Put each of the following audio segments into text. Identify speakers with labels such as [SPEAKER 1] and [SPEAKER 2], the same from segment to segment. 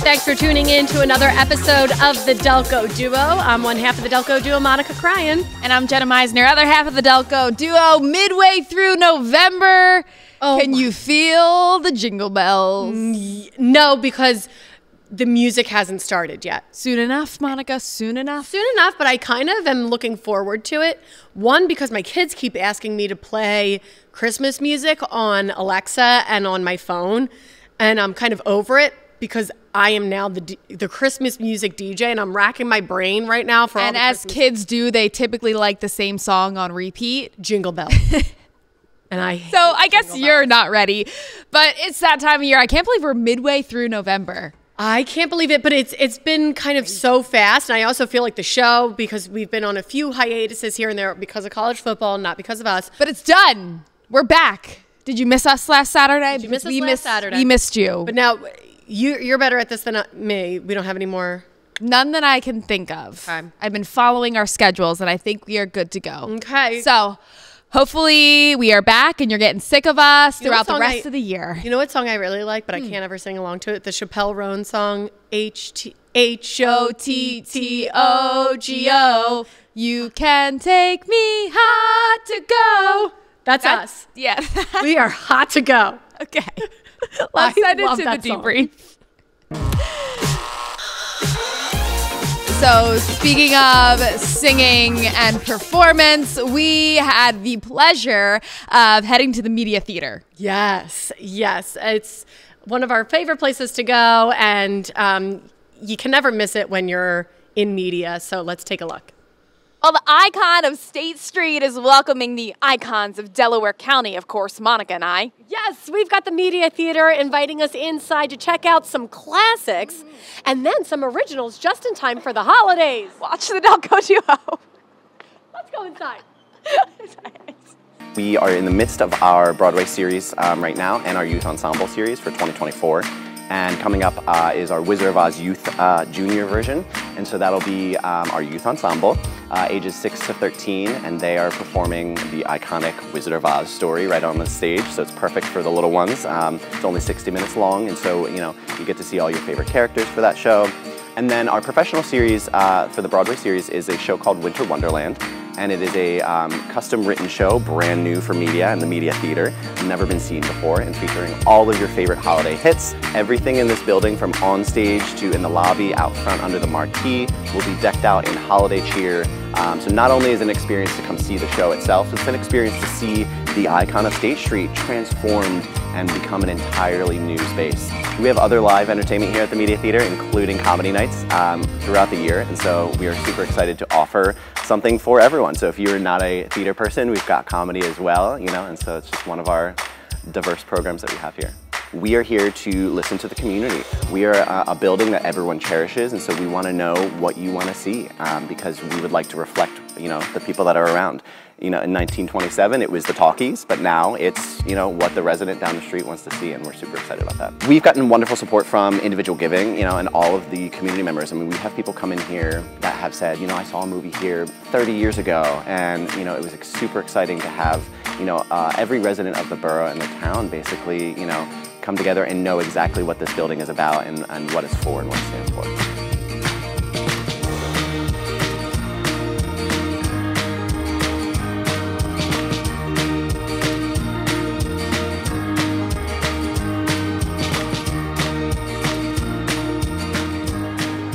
[SPEAKER 1] Thanks for tuning in to another episode of the Delco Duo. I'm one half of the Delco Duo, Monica Cryan.
[SPEAKER 2] And I'm Jenna Meisner, other half of the Delco Duo. Midway through November, can you feel the jingle bells?
[SPEAKER 1] No, because the music hasn't started yet.
[SPEAKER 2] Soon enough, Monica, soon enough.
[SPEAKER 1] Soon enough, but I kind of am looking forward to it. One, because my kids keep asking me to play Christmas music on Alexa and on my phone, and I'm kind of over it because I am now the Christmas music DJ, and I'm racking my brain right now for all the
[SPEAKER 2] as kids do, they typically like the same song on repeat.
[SPEAKER 1] Jingle Bells. And
[SPEAKER 2] I guess you're not ready, but it's that time of year. I can't believe we're midway through November.
[SPEAKER 1] I can't believe it, but it's been kind of so fast. And I also feel like the show, because we've been on a few hiatuses here and there because of college football, not because of us.
[SPEAKER 2] But it's done. We're back. Did you miss us last Saturday?
[SPEAKER 1] Did you miss us last Saturday?
[SPEAKER 2] We missed you.
[SPEAKER 1] But now you're better at this than me. We don't have any more.
[SPEAKER 2] None that I can think of.
[SPEAKER 1] Okay.
[SPEAKER 2] I've been following our schedules, and I think we are good to go.
[SPEAKER 1] Okay.
[SPEAKER 2] So hopefully we are back, and you're getting sick of us throughout the rest of the year.
[SPEAKER 1] You know what song I really like, but I can't ever sing along to it? The Chappelle Roan song, H-O-T-T-O-G-O.
[SPEAKER 2] You can take me hot to go.
[SPEAKER 1] That's us.
[SPEAKER 2] Yeah.
[SPEAKER 1] We are hot to go.
[SPEAKER 2] Okay. Let's send it to the
[SPEAKER 1] song.
[SPEAKER 2] debrief. So speaking of singing and performance, we had the pleasure of heading to the Media Theater.
[SPEAKER 1] Yes. It's one of our favorite places to go, and you can never miss it when you're in media. So let's take a look.
[SPEAKER 3] Well, the icon of State Street is welcoming the icons of Delaware County, of course, Monica and I.
[SPEAKER 1] Yes, we've got the Media Theater inviting us inside to check out some classics and then some originals just in time for the holidays.
[SPEAKER 3] Watch the Delco Duo.
[SPEAKER 1] Let's go inside.
[SPEAKER 4] We are in the midst of our Broadway series right now and our Youth Ensemble series for 2024. And coming up is our Wizard of Oz Youth Junior version. And so that'll be our youth ensemble, ages 6 to 13, and they are performing the iconic Wizard of Oz story right on the stage. So it's perfect for the little ones. It's only 60 minutes long, and so you get to see all your favorite characters for that show. And then our professional series for the Broadway series is a show called Winter Wonderland. And it is a custom-written show, brand new for media and the Media Theater, never been seen before, and featuring all of your favorite holiday hits. Everything in this building, from on stage to in the lobby, out front under the marquee, will be decked out in holiday cheer. So not only is it an experience to come see the show itself, it's an experience to see the icon of State Street transformed and become an entirely new space. We have other live entertainment here at the Media Theater, including comedy nights throughout the year, and so we are super excited to offer something for everyone. So if you're not a theater person, we've got comedy as well, and so it's just one of our diverse programs that we have here. We are here to listen to the community. We are a building that everyone cherishes, and so we want to know what you want to see because we would like to reflect, the people that are around. In 1927, it was the talkies, but now it's, what the resident down the street wants to see, and we're super excited about that. We've gotten wonderful support from individual giving, and all of the community members. I mean, we have people come in here that have said, I saw a movie here 30 years ago, and, it was super exciting to have, every resident of the borough and the town basically, come together and know exactly what this building is about and what it's for and what it stands for.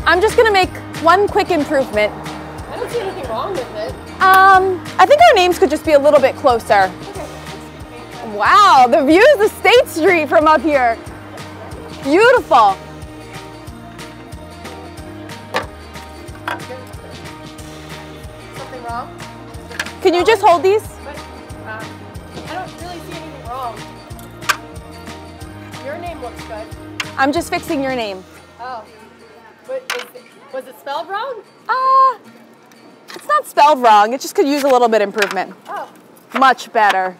[SPEAKER 3] I'm just going to make one quick improvement.
[SPEAKER 1] I don't see anything wrong with it.
[SPEAKER 3] I think our names could just be a little bit closer.
[SPEAKER 1] Okay.
[SPEAKER 3] Wow, the views of State Street from up here. Beautiful.
[SPEAKER 1] Something wrong?
[SPEAKER 3] Can you just hold these?
[SPEAKER 1] But, I don't really see anything wrong. Your name looks good.
[SPEAKER 3] I'm just fixing your name.
[SPEAKER 1] Oh. But was it spelled wrong?
[SPEAKER 3] It's not spelled wrong. It just could use a little bit improvement.
[SPEAKER 1] Oh.
[SPEAKER 3] Much better.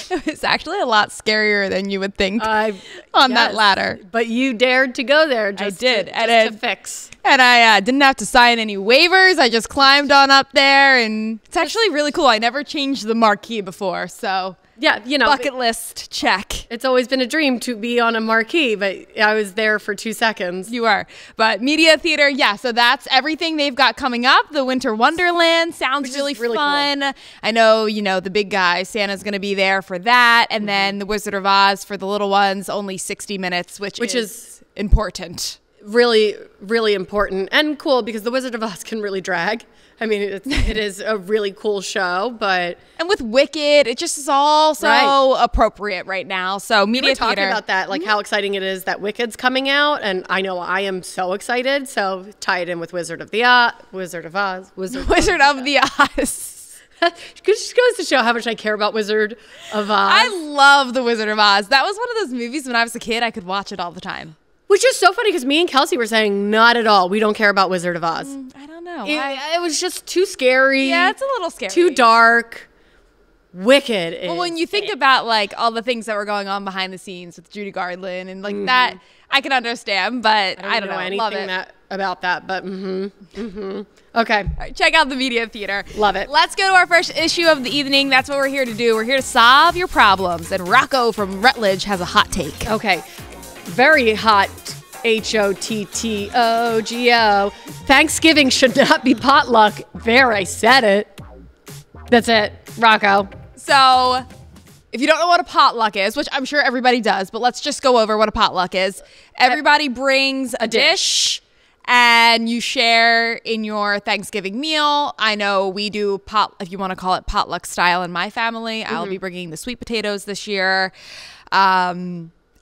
[SPEAKER 2] It was actually a lot scarier than you would think on
[SPEAKER 1] yes,
[SPEAKER 2] that ladder.
[SPEAKER 1] But you dared to go there just,
[SPEAKER 2] I did.
[SPEAKER 1] to fix.
[SPEAKER 2] And I didn't have to sign any waivers. I just climbed on up there, and it's actually really cool. I never changed the marquee before, so
[SPEAKER 1] Yeah, you know,
[SPEAKER 2] Bucket list, check.
[SPEAKER 1] it's always been a dream to be on a marquee, but I was there for 2 seconds.
[SPEAKER 2] You are. But Media Theater, yeah, so that's everything they've got coming up. The Winter Wonderland sounds really fun.
[SPEAKER 1] Cool.
[SPEAKER 2] I know, you know, the big guy, Santa's going to be there for that. And then the Wizard of Oz for the little ones, only 60 minutes, which is important.
[SPEAKER 1] Really, really important and cool because the Wizard of Oz can really drag. I mean, it is a really cool show, but...
[SPEAKER 2] And with Wicked, it just is all so appropriate right now. So Media Theater.
[SPEAKER 1] We were talking about that, like how exciting it is that Wicked's coming out, and I know I am so excited, so tie it in with Wizard of Oz.
[SPEAKER 2] Wizard of the Oz.
[SPEAKER 1] It just goes to show how much I care about Wizard of Oz.
[SPEAKER 2] I love the Wizard of Oz. That was one of those movies when I was a kid, I could watch it all the time.
[SPEAKER 1] Which is so funny because me and Kelsey were saying, not at all. We don't care about Wizard of Oz.
[SPEAKER 2] I don't know.
[SPEAKER 1] It was just too scary.
[SPEAKER 2] Yeah, it's a little scary.
[SPEAKER 1] Too dark. Wicked is...
[SPEAKER 2] Well, when you think about, like, all the things that were going on behind the scenes with Judy Garland and, like, that, I can understand, but I don't know.
[SPEAKER 1] Anything
[SPEAKER 2] Love it.
[SPEAKER 1] about that, but Okay.
[SPEAKER 2] All right, check out the Media Theater.
[SPEAKER 1] Love it.
[SPEAKER 2] Let's go to our first issue of the evening. That's what we're here to do. We're here to solve your problems. And Rocco from Rutledge has a hot take.
[SPEAKER 1] Okay. Very hot. HOTTOGO. Thanksgiving should not be potluck. There, I said it. That's it. Rocco.
[SPEAKER 2] So, if you don't know what a potluck is, which I'm sure everybody does, but let's just go over what a potluck is. Everybody brings a dish and you share in your Thanksgiving meal. I know we do if you want to call it potluck style in my family. I'll be bringing the sweet potatoes this year.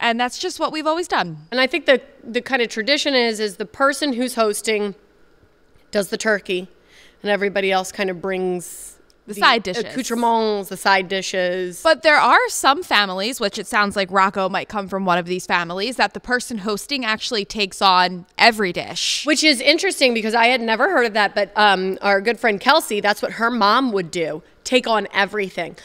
[SPEAKER 2] And that's just what we've always done.
[SPEAKER 1] And I think the kind of tradition is the person who's hosting does the turkey, and everybody else kind of brings
[SPEAKER 2] the side dishes,
[SPEAKER 1] accoutrements, the side dishes.
[SPEAKER 2] But there are some families, which it sounds like Rocco might come from one of these families, that the person hosting actually takes on every dish.
[SPEAKER 1] Which is interesting because I had never heard of that, but our good friend Kelsey, that's what her mom would do, take on everything.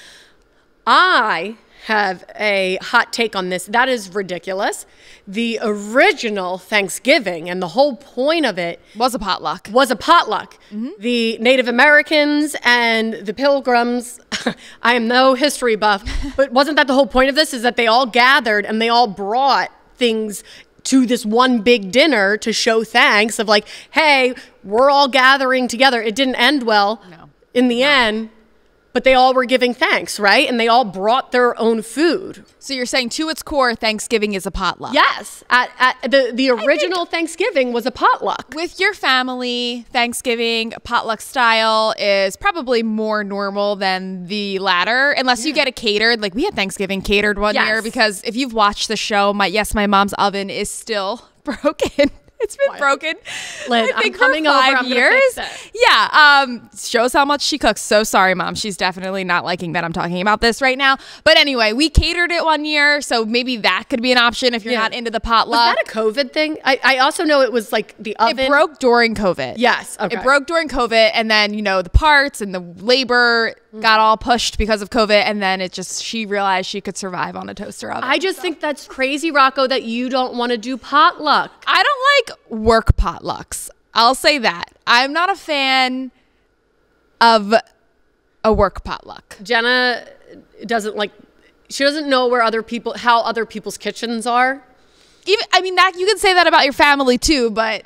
[SPEAKER 1] I have a hot take on this. That is ridiculous. The original Thanksgiving and the whole point of it
[SPEAKER 2] was a potluck.
[SPEAKER 1] The Native Americans and the Pilgrims, I am no history buff, but wasn't that the whole point of this, is that they all gathered and they all brought things to this one big dinner to show thanks of like, hey, we're all gathering together. It didn't end well in the end. But they all were giving thanks, right? And they all brought their own food.
[SPEAKER 2] So you're saying to its core, Thanksgiving is a potluck?
[SPEAKER 1] Yes. The original Thanksgiving was a potluck.
[SPEAKER 2] With your family, Thanksgiving, potluck style is probably more normal than the latter, unless you get it catered. Like we had Thanksgiving catered one year because if you've watched the show, my mom's oven is still broken. It's been broken.
[SPEAKER 1] Lynn,
[SPEAKER 2] I think
[SPEAKER 1] I'm coming
[SPEAKER 2] for 5
[SPEAKER 1] over. I'm
[SPEAKER 2] years.
[SPEAKER 1] gonna fix it.
[SPEAKER 2] Yeah. Shows how much she cooks. So sorry, Mom. She's definitely not liking that I'm talking about this right now. But anyway, we catered it one year, so maybe that could be an option if you're not into the potluck.
[SPEAKER 1] Was that a COVID thing? I also know it was like the oven.
[SPEAKER 2] It broke during COVID.
[SPEAKER 1] Yes. Okay.
[SPEAKER 2] It broke during COVID, and then the parts and the labor got all pushed because of COVID, and then she realized she could survive on a toaster oven.
[SPEAKER 1] I just think that's crazy, Rocco, that you don't want to do potluck.
[SPEAKER 2] I don't like work potlucks. I'll say that. I'm not a fan of a work potluck.
[SPEAKER 1] Jenna she doesn't know how other people's kitchens are.
[SPEAKER 2] That you could say that about your family too, but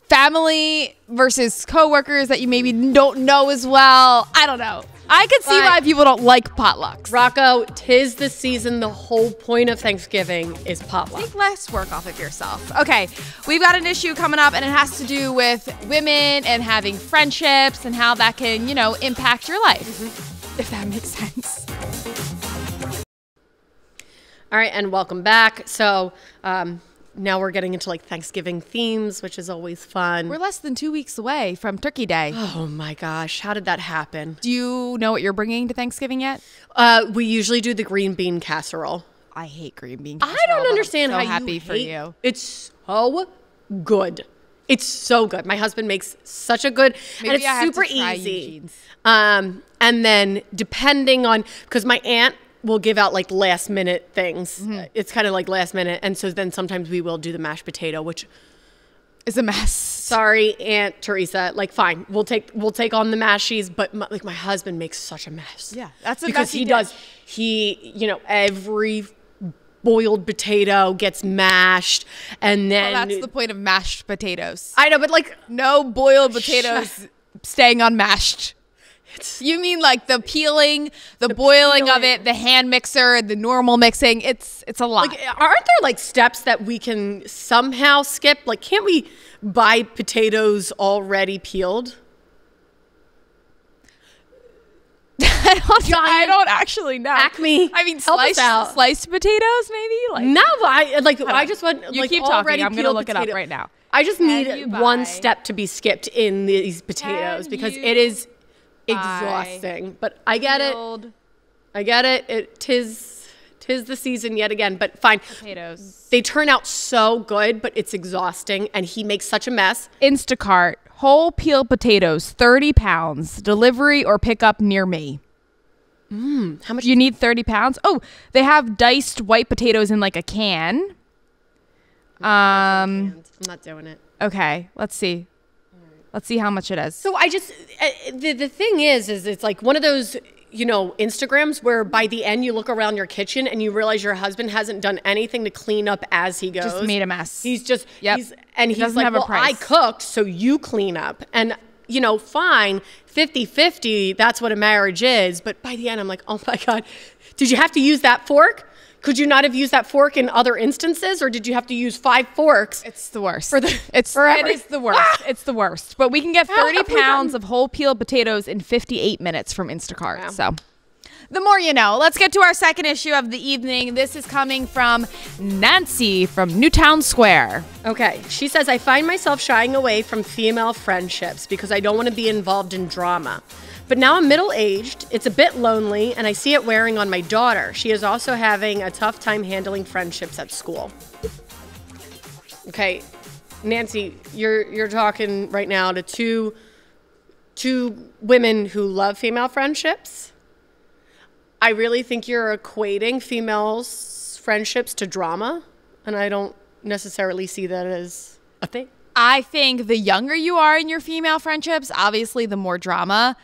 [SPEAKER 2] family versus coworkers that you maybe don't know as well. I don't know. I could see why people don't like potlucks.
[SPEAKER 1] Rocco, 'tis the season. The whole point of Thanksgiving is potluck.
[SPEAKER 2] Take less work off of yourself. Okay, we've got an issue coming up, and it has to do with women and having friendships and how that can, impact your life, if that makes sense.
[SPEAKER 1] All right, and welcome back. So, now we're getting into Thanksgiving themes, which is always fun.
[SPEAKER 2] We're less than 2 weeks away from Turkey Day.
[SPEAKER 1] Oh my gosh, how did that happen?
[SPEAKER 2] Do you know what you're bringing to Thanksgiving yet?
[SPEAKER 1] We usually do the green bean casserole.
[SPEAKER 2] I hate green bean casserole.
[SPEAKER 1] I don't understand
[SPEAKER 2] I'm so
[SPEAKER 1] how
[SPEAKER 2] happy
[SPEAKER 1] you
[SPEAKER 2] for
[SPEAKER 1] hate
[SPEAKER 2] you.
[SPEAKER 1] It's so good. It's so good. My husband makes such a good,
[SPEAKER 2] Maybe
[SPEAKER 1] and it's
[SPEAKER 2] I have
[SPEAKER 1] super
[SPEAKER 2] to try
[SPEAKER 1] easy.
[SPEAKER 2] Eugene's.
[SPEAKER 1] And then depending on, because my aunt will give out last minute things. It's kind of last minute. And so then sometimes we will do the mashed potato, which
[SPEAKER 2] Is a mess.
[SPEAKER 1] Sorry, Aunt Teresa. Like, fine, we'll take on the mashies, but my husband makes such a mess.
[SPEAKER 2] Yeah, that's a
[SPEAKER 1] because
[SPEAKER 2] messy
[SPEAKER 1] he
[SPEAKER 2] dish.
[SPEAKER 1] does. Every boiled potato gets mashed, and then
[SPEAKER 2] Well, that's the point of mashed potatoes.
[SPEAKER 1] I know, but like
[SPEAKER 2] No boiled potatoes staying unmashed. You mean like the peeling, the boiling of
[SPEAKER 1] peeling.
[SPEAKER 2] it, the hand mixer, the normal mixing? It's a lot.
[SPEAKER 1] Like, aren't there like steps that we can somehow skip? Like, can't we buy potatoes already peeled?
[SPEAKER 2] I don't actually know.
[SPEAKER 1] Acme,
[SPEAKER 2] I mean,
[SPEAKER 1] help us out.
[SPEAKER 2] sliced potatoes, maybe. Like
[SPEAKER 1] No, I just want
[SPEAKER 2] you
[SPEAKER 1] like
[SPEAKER 2] keep
[SPEAKER 1] already
[SPEAKER 2] talking. I'm gonna
[SPEAKER 1] peeled
[SPEAKER 2] look it up
[SPEAKER 1] potato-
[SPEAKER 2] right now.
[SPEAKER 1] I just
[SPEAKER 2] you
[SPEAKER 1] need
[SPEAKER 2] buy-
[SPEAKER 1] one step to be skipped in these potatoes
[SPEAKER 2] Can
[SPEAKER 1] because
[SPEAKER 2] you
[SPEAKER 1] it is
[SPEAKER 2] buy
[SPEAKER 1] exhausting. But I get it.
[SPEAKER 2] peeled
[SPEAKER 1] I get it. Tis the season yet again. But fine.
[SPEAKER 2] potatoes.
[SPEAKER 1] They turn out so good, but it's exhausting, and he makes such a mess.
[SPEAKER 2] Instacart whole peeled potatoes, 30 pounds. Delivery or pickup near me.
[SPEAKER 1] How much?
[SPEAKER 2] You need 30 pounds. Oh, they have diced white potatoes in like a can.
[SPEAKER 1] I'm not doing it.
[SPEAKER 2] Okay, let's see. Let's see how much it is.
[SPEAKER 1] So I just the thing is it's like one of those Instagrams where by the end you look around your kitchen and you realize your husband hasn't done anything to clean up as he goes.
[SPEAKER 2] Just made a mess.
[SPEAKER 1] He's just
[SPEAKER 2] Yep.
[SPEAKER 1] he's
[SPEAKER 2] It doesn't
[SPEAKER 1] like,
[SPEAKER 2] have a
[SPEAKER 1] well, I
[SPEAKER 2] price."
[SPEAKER 1] cooked, so you clean up. And fine, 50-50, that's what a marriage is. But by the end, I'm like, oh my God, did you have to use that fork? Could you not have used that fork in other instances, or did you have to use 5 forks?
[SPEAKER 2] It's the worst.
[SPEAKER 1] It
[SPEAKER 2] is the worst. It's the worst. But we can get 30 pounds of whole peeled potatoes in 58 minutes from Instacart.
[SPEAKER 1] Wow.
[SPEAKER 2] So the more you know. Let's get to our second issue of the evening. This is coming from Nancy from Newtown Square.
[SPEAKER 1] Okay. She says, I find myself shying away from female friendships because I don't want to be involved in drama. But now I'm middle-aged, it's a bit lonely, and I see it wearing on my daughter. She is also having a tough time handling friendships at school. Okay, Nancy, you're talking right now to two women who love female friendships. I really think you're equating females' friendships to drama, and I don't necessarily see that as a thing.
[SPEAKER 2] I think the younger you are in your female friendships, obviously the more drama.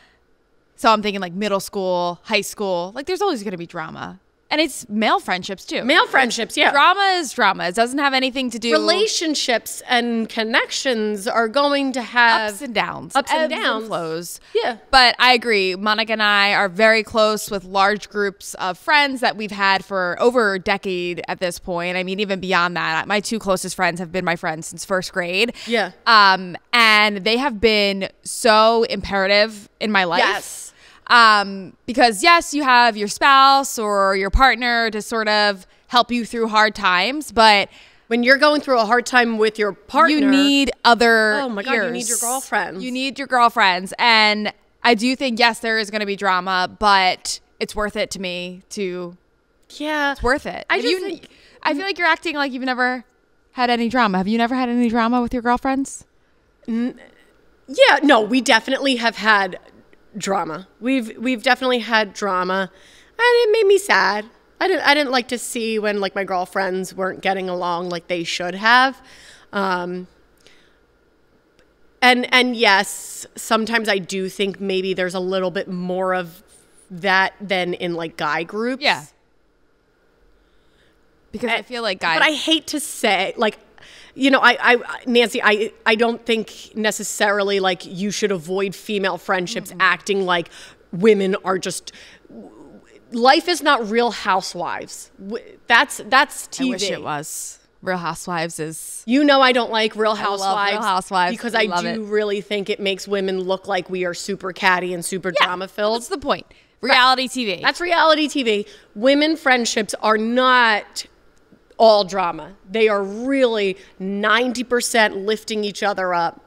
[SPEAKER 2] So I'm thinking like middle school, high school. Like there's always going to be drama. And it's male friendships too.
[SPEAKER 1] Male friendships, yeah.
[SPEAKER 2] Drama is drama. It doesn't have anything to do
[SPEAKER 1] Relationships and connections are going to have
[SPEAKER 2] ups and downs.
[SPEAKER 1] Ups and
[SPEAKER 2] ebbs
[SPEAKER 1] downs.
[SPEAKER 2] flows.
[SPEAKER 1] Yeah.
[SPEAKER 2] But I agree. Monica and I are very close with large groups of friends that we've had for over a decade at this point. I mean, even beyond that. My 2 closest friends have been my friends since 1st grade.
[SPEAKER 1] Yeah.
[SPEAKER 2] And they have been so imperative in my life.
[SPEAKER 1] Yes.
[SPEAKER 2] Because yes, you have your spouse or your partner to sort of help you through hard times, but
[SPEAKER 1] When you're going through a hard time with your partner,
[SPEAKER 2] you need other
[SPEAKER 1] Oh my God, you need
[SPEAKER 2] ears.
[SPEAKER 1] your girlfriends.
[SPEAKER 2] You need your girlfriends. And I do think, yes, there is going to be drama, but it's worth it to me
[SPEAKER 1] yeah,
[SPEAKER 2] it's worth it.
[SPEAKER 1] I
[SPEAKER 2] Have
[SPEAKER 1] just
[SPEAKER 2] you-
[SPEAKER 1] think-
[SPEAKER 2] I feel like you're acting like you've never had any drama. Have you never had any drama with your girlfriends?
[SPEAKER 1] Yeah, no, we definitely have had drama. We've definitely had drama, and it made me sad. I didn't like to see when like my girlfriends weren't getting along like they should have. And yes, sometimes I do think maybe there's a little bit more of that than in like guy groups.
[SPEAKER 2] Yeah. Because I feel like guys.
[SPEAKER 1] But I hate to say, like, I Nancy, I don't think necessarily like you should avoid female friendships acting like women are just. Life is not Real Housewives. That's TV.
[SPEAKER 2] I wish it was. Real Housewives is.
[SPEAKER 1] I don't like Real
[SPEAKER 2] love Real
[SPEAKER 1] Housewives.
[SPEAKER 2] Housewives.
[SPEAKER 1] Because
[SPEAKER 2] I
[SPEAKER 1] I
[SPEAKER 2] love
[SPEAKER 1] do
[SPEAKER 2] it.
[SPEAKER 1] really think it makes women look like we are super catty and super drama filled.
[SPEAKER 2] That's the point. Reality TV.
[SPEAKER 1] That's reality TV. Women friendships are not all drama. They are really 90% lifting each other up,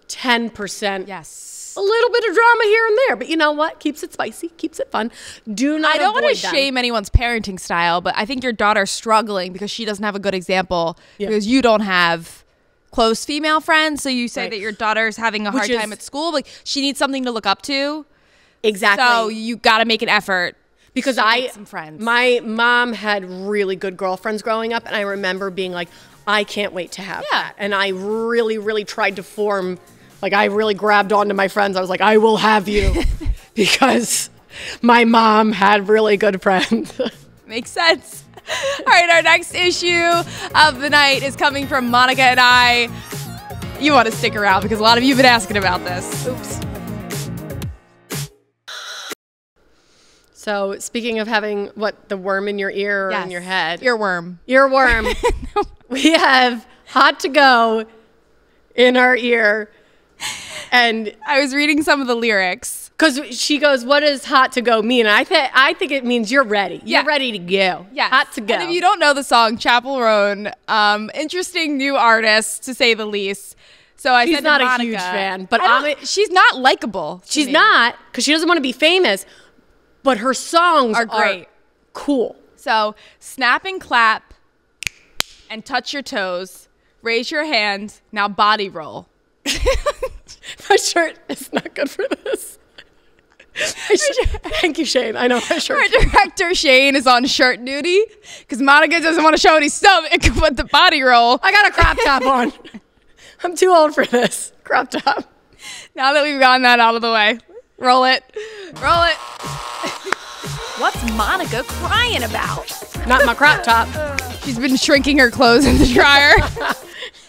[SPEAKER 1] 10%
[SPEAKER 2] yes.
[SPEAKER 1] a little bit of drama here and there. But you know what? Keeps it spicy, keeps it fun. Do not
[SPEAKER 2] I don't want to
[SPEAKER 1] avoid them.
[SPEAKER 2] shame anyone's parenting style, but I think your daughter's struggling because she doesn't have a good example because you don't have close female friends. So you say
[SPEAKER 1] Right.
[SPEAKER 2] that your daughter's having a
[SPEAKER 1] Which
[SPEAKER 2] hard time
[SPEAKER 1] is-
[SPEAKER 2] at school. Like she needs something to look up to.
[SPEAKER 1] Exactly.
[SPEAKER 2] So you got to make an effort.
[SPEAKER 1] Because
[SPEAKER 2] to make some friends.
[SPEAKER 1] my mom had really good girlfriends growing up, and I remember being like, I can't wait to have that. And I really, really tried to form, like I really grabbed onto my friends. I was like, I will have you because my mom had really good friends.
[SPEAKER 2] Makes sense. All right, our next issue of the night is coming from Monica and I. You want to stick around because a lot of you have been asking about this.
[SPEAKER 1] Oops. So speaking of having the worm in your ear or in your head.
[SPEAKER 2] Earworm.
[SPEAKER 1] Earworm. We have hot to go in our ear. And
[SPEAKER 2] I was reading some of the lyrics.
[SPEAKER 1] Because she goes, what does hot to go mean? And I think it means you're ready. You're ready to go.
[SPEAKER 2] Yeah.
[SPEAKER 1] Hot to go.
[SPEAKER 2] And if you don't know the song, Chapel Roan, interesting new artist, to say the least. So I
[SPEAKER 1] She's
[SPEAKER 2] said
[SPEAKER 1] not
[SPEAKER 2] to Monica,
[SPEAKER 1] a huge fan. But
[SPEAKER 2] she's not likable.
[SPEAKER 1] She's not, because she doesn't want to be famous. But her songs
[SPEAKER 2] are great.
[SPEAKER 1] Cool.
[SPEAKER 2] So snap and clap and touch your toes. Raise your hand. Now body roll.
[SPEAKER 1] My shirt is not good for this. Thank you, Shane. I know my shirt.
[SPEAKER 2] Our director, Shane, is on shirt duty because Monica doesn't want to show any stomach with the body roll.
[SPEAKER 1] I got a crop top on. I'm too old for this. Crop top.
[SPEAKER 2] Now that we've gotten that out of the way, roll it. Roll it.
[SPEAKER 3] What's Monica crying about?
[SPEAKER 1] Not my crop top.
[SPEAKER 2] She's been shrinking her clothes in the dryer.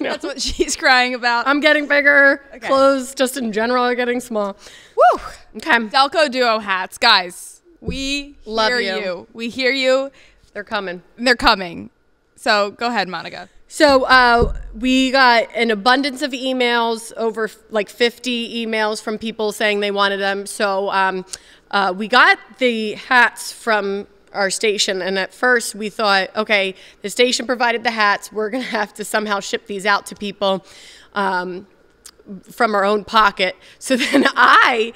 [SPEAKER 1] No.
[SPEAKER 2] That's what she's crying about.
[SPEAKER 1] I'm getting bigger. Okay. Clothes, just in general, are getting small.
[SPEAKER 2] Woo!
[SPEAKER 1] Okay.
[SPEAKER 2] Delco Duo hats. Guys, we
[SPEAKER 1] love
[SPEAKER 2] hear you. We hear you.
[SPEAKER 1] They're coming.
[SPEAKER 2] They're coming. So go ahead, Monica.
[SPEAKER 1] So we got an abundance of emails, over like 50 emails from people saying they wanted them. So we got the hats from our station, and at first we thought, okay, the station provided the hats. We're going to have to somehow ship these out to people from our own pocket. So then I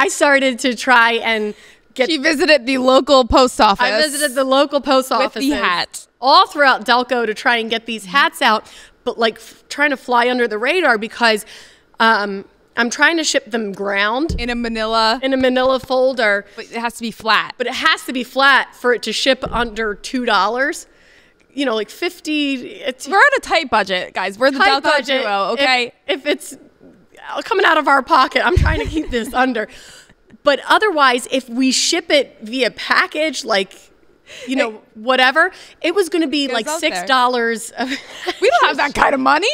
[SPEAKER 1] started to try and get...
[SPEAKER 2] She visited the local post office.
[SPEAKER 1] I visited the local post office.
[SPEAKER 2] With the hat.
[SPEAKER 1] All throughout Delco to try and get these hats out, but like trying to fly under the radar because I'm trying to ship them ground.
[SPEAKER 2] In a manila
[SPEAKER 1] folder.
[SPEAKER 2] But it has to be flat.
[SPEAKER 1] But it has to be flat for it to ship under $2. You know, like 50.
[SPEAKER 2] We're on a tight budget, guys. We're the Delco Duo, okay?
[SPEAKER 1] If it's coming out of our pocket, I'm trying to keep this under. But otherwise, if we ship it via package, like, you know, whatever, it was going to be like $6.
[SPEAKER 2] We don't have that kind of money.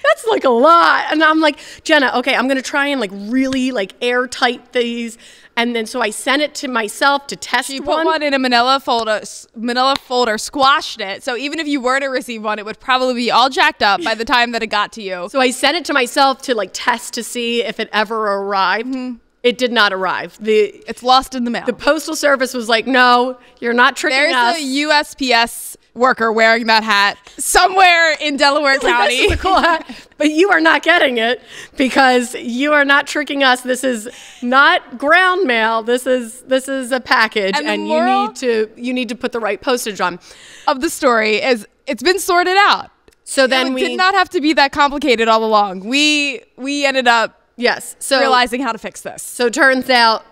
[SPEAKER 1] That's like a lot. And I'm like, Jenna, okay, I'm going to try and like really like airtight these. And then so I sent it to myself to test one.
[SPEAKER 2] She put one in a manila folder, squashed it. So even if you were to receive one, it would probably be all jacked up by the time that it got to you.
[SPEAKER 1] So I sent it to myself to like test to see if it ever arrived. Mm-hmm. It did not arrive.
[SPEAKER 2] It's lost in the mail.
[SPEAKER 1] The Postal Service was like, no, you're not tricking us.
[SPEAKER 2] There's a USPS worker wearing that hat somewhere in Delaware County.
[SPEAKER 1] This is a cool hat, but you are not getting it because you are not tricking us. This is not ground mail. This is a package, and you need to put the right postage on.
[SPEAKER 2] Of the story is it's been sorted out.
[SPEAKER 1] So then
[SPEAKER 2] we did not have to be that complicated all along. We ended up realizing how to fix this.
[SPEAKER 1] So it turns out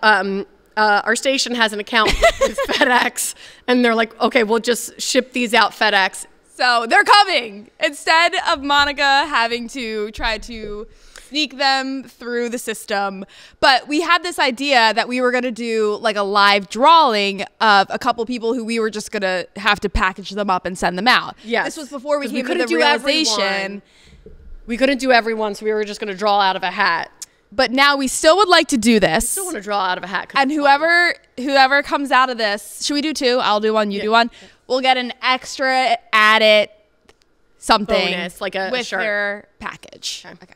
[SPEAKER 1] our station has an account with FedEx, and they're like, okay, we'll just ship these out FedEx.
[SPEAKER 2] So they're coming. Instead of Monica having to try to sneak them through the system. But we had this idea that we were going to do like a live drawing of a couple people who we were just going to have to package them up and send them out.
[SPEAKER 1] Yes.
[SPEAKER 2] This was before we came to the realization.
[SPEAKER 1] We couldn't do everyone, so we were just going to draw out of a hat.
[SPEAKER 2] But now we still would like to do this.
[SPEAKER 1] I still want to draw out of a hat.
[SPEAKER 2] And whoever comes out of this, should we do two? I'll do one, you do one. We'll get an extra added something
[SPEAKER 1] bonus, like a
[SPEAKER 2] with
[SPEAKER 1] shirt.
[SPEAKER 2] Their package. Okay.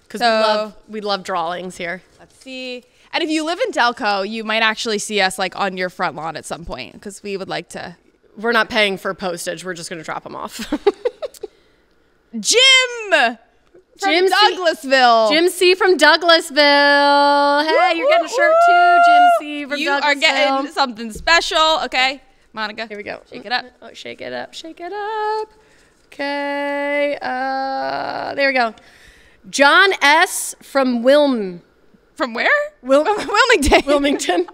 [SPEAKER 1] Because we love drawings here.
[SPEAKER 2] Let's see. And if you live in Delco, you might actually see us like on your front lawn at some point because we would like to.
[SPEAKER 1] We're not paying for postage. We're just going to drop them off.
[SPEAKER 2] Jim! From Douglasville.
[SPEAKER 1] Jim C. from Douglasville. Hey, you're getting a shirt too, Jim C. from Douglasville.
[SPEAKER 2] You are getting something special. Okay, Monica.
[SPEAKER 1] Here we go.
[SPEAKER 2] Shake it up.
[SPEAKER 1] Oh, shake it up. Shake it up. Okay. There we go. John S. from Wilm.
[SPEAKER 2] From where? Wilmington.
[SPEAKER 1] Wilmington.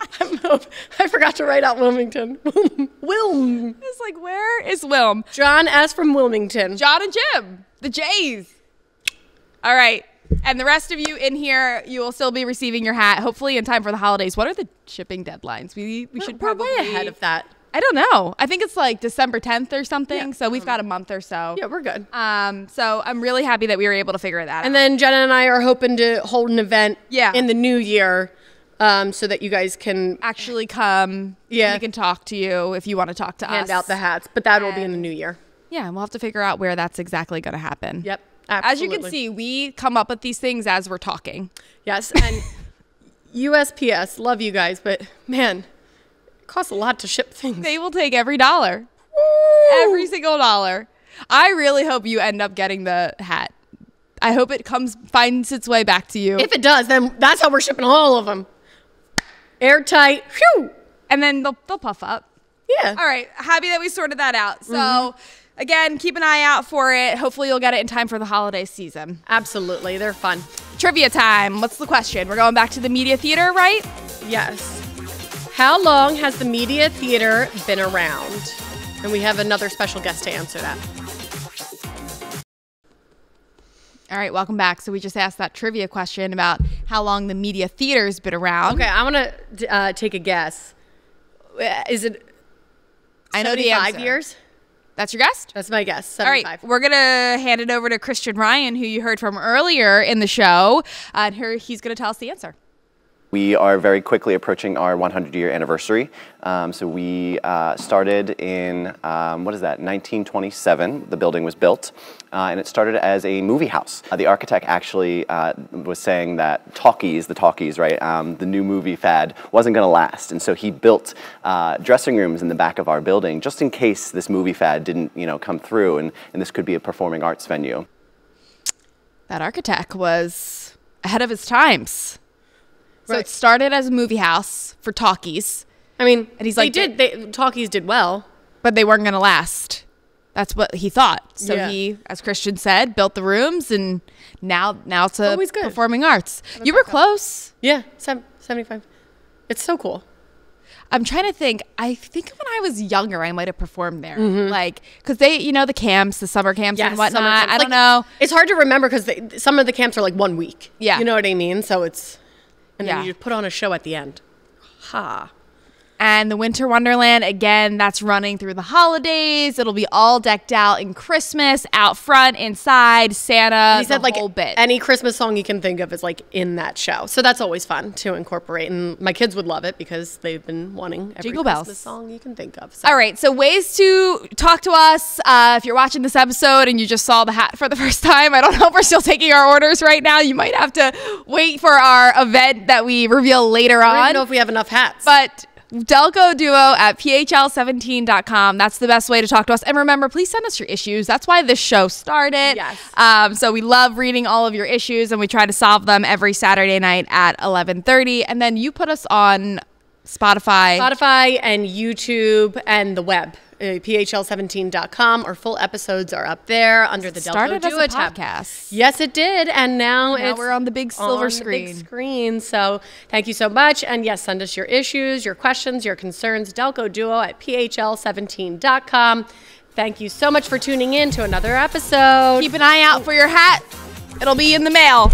[SPEAKER 1] I forgot to write out Wilmington. Wilm.
[SPEAKER 2] It's like, where is Wilm?
[SPEAKER 1] John S. from Wilmington.
[SPEAKER 2] John and Jim, the Jays. All right. And the rest of you in here, you will still be receiving your hat, hopefully in time for the holidays. What are the shipping deadlines? We should probably...
[SPEAKER 1] We're way ahead of that.
[SPEAKER 2] I don't know. I think it's like December 10th or something.
[SPEAKER 1] Yeah.
[SPEAKER 2] So we've got a month or so.
[SPEAKER 1] Yeah, we're good.
[SPEAKER 2] So I'm really happy that we were able to figure that out.
[SPEAKER 1] And then Jenna and I are hoping to hold an event in the new year so that you guys can
[SPEAKER 2] actually come.
[SPEAKER 1] Yeah.
[SPEAKER 2] We can talk to you if you want to talk to us.
[SPEAKER 1] Hand out the hats. But that will be in the new year.
[SPEAKER 2] Yeah, and we'll have to figure out where that's exactly going to happen.
[SPEAKER 1] Yep. Absolutely.
[SPEAKER 2] As you can see, we come up with these things as we're talking.
[SPEAKER 1] Yes. And USPS, love you guys, but man, it costs a lot to ship things.
[SPEAKER 2] They will take every dollar.
[SPEAKER 1] Woo!
[SPEAKER 2] Every single dollar. I really hope you end up getting the hat. I hope it finds its way back to you.
[SPEAKER 1] If it does, then that's how we're shipping all of them. Airtight. Phew.
[SPEAKER 2] And then they'll puff up.
[SPEAKER 1] Yeah.
[SPEAKER 2] All right. Happy that we sorted that out. So, again, keep an eye out for it. Hopefully you'll get it in time for the holiday season.
[SPEAKER 1] Absolutely. They're fun.
[SPEAKER 2] Trivia time. What's the question? We're going back to the Media Theater, right?
[SPEAKER 1] Yes. How long has the Media Theater been around? And we have another special guest to answer that.
[SPEAKER 2] All right, welcome back. So we just asked that trivia question about how long the Media Theater's been around.
[SPEAKER 1] Okay, I want to take a guess. Is it
[SPEAKER 2] I know the answer.
[SPEAKER 1] 75 years?
[SPEAKER 2] That's your guess?
[SPEAKER 1] That's my guess, 75.
[SPEAKER 2] All right, we're going to hand it over to Christian Ryan, who you heard from earlier in the show. And he's going to tell us the answer.
[SPEAKER 4] We are very quickly approaching our 100-year anniversary. So we started in, 1927, the building was built, and it started as a movie house. The architect actually was saying that the talkies, right, the new movie fad wasn't gonna last. And so he built dressing rooms in the back of our building just in case this movie fad didn't, come through and this could be a performing arts venue.
[SPEAKER 2] That architect was ahead of his times. So
[SPEAKER 1] Right.
[SPEAKER 2] it started as a movie house for talkies.
[SPEAKER 1] I mean,
[SPEAKER 2] And he's
[SPEAKER 1] talkies did well.
[SPEAKER 2] But they weren't going to last. That's what he thought. So
[SPEAKER 1] Yeah.
[SPEAKER 2] he, as Christian said, built the rooms, and now it's a
[SPEAKER 1] Always good.
[SPEAKER 2] performing arts. You were close.
[SPEAKER 1] Yeah, 75. It's so cool.
[SPEAKER 2] I'm trying to think. I think when I was younger, I might have performed there. Like, because they, the camps, the summer camps and whatnot.
[SPEAKER 1] summer camps.
[SPEAKER 2] I don't know.
[SPEAKER 1] It's hard to remember because some of the camps are like 1 week.
[SPEAKER 2] Yeah.
[SPEAKER 1] You know what I mean? So it's, and
[SPEAKER 2] Yeah.
[SPEAKER 1] then you put on a show at the end. Ha.
[SPEAKER 2] And the Winter Wonderland, again, that's running through the holidays. It'll be all decked out in Christmas, out front, inside, Santa,
[SPEAKER 1] He said
[SPEAKER 2] the
[SPEAKER 1] like
[SPEAKER 2] whole bit.
[SPEAKER 1] any Christmas song you can think of is like in that show. So that's always fun to incorporate. And my kids would love it because they've been wanting every
[SPEAKER 2] Jingle bells.
[SPEAKER 1] Christmas song you can think of. So.
[SPEAKER 2] All right, so ways to talk to us. If you're watching this episode and you just saw the hat for the first time, I don't know if we're still taking our orders right now. You might have to wait for our event that we reveal later
[SPEAKER 1] I don't even
[SPEAKER 2] on.
[SPEAKER 1] know if we have enough hats.
[SPEAKER 2] But Delco Duo at phl17.com. That's the best way to talk to us. And remember, please send us your issues. That's why this show started.
[SPEAKER 1] Yes.
[SPEAKER 2] So we love reading all of your issues, and we try to solve them every Saturday night at 11:30. And then you put us on Spotify
[SPEAKER 1] and YouTube and the web. phl17.com. Our full episodes are up there under the Delco
[SPEAKER 2] started as
[SPEAKER 1] Duo
[SPEAKER 2] a
[SPEAKER 1] tab.
[SPEAKER 2] podcast.
[SPEAKER 1] Yes, it did, and now
[SPEAKER 2] We're on the big silver
[SPEAKER 1] on
[SPEAKER 2] screen.
[SPEAKER 1] The big screen. So thank you so much, and yes, send us your issues, your questions, your concerns. Delco Duo at phl17.com. Thank you so much for tuning in to another episode.
[SPEAKER 2] Keep an eye out for your hat. It'll be in the mail.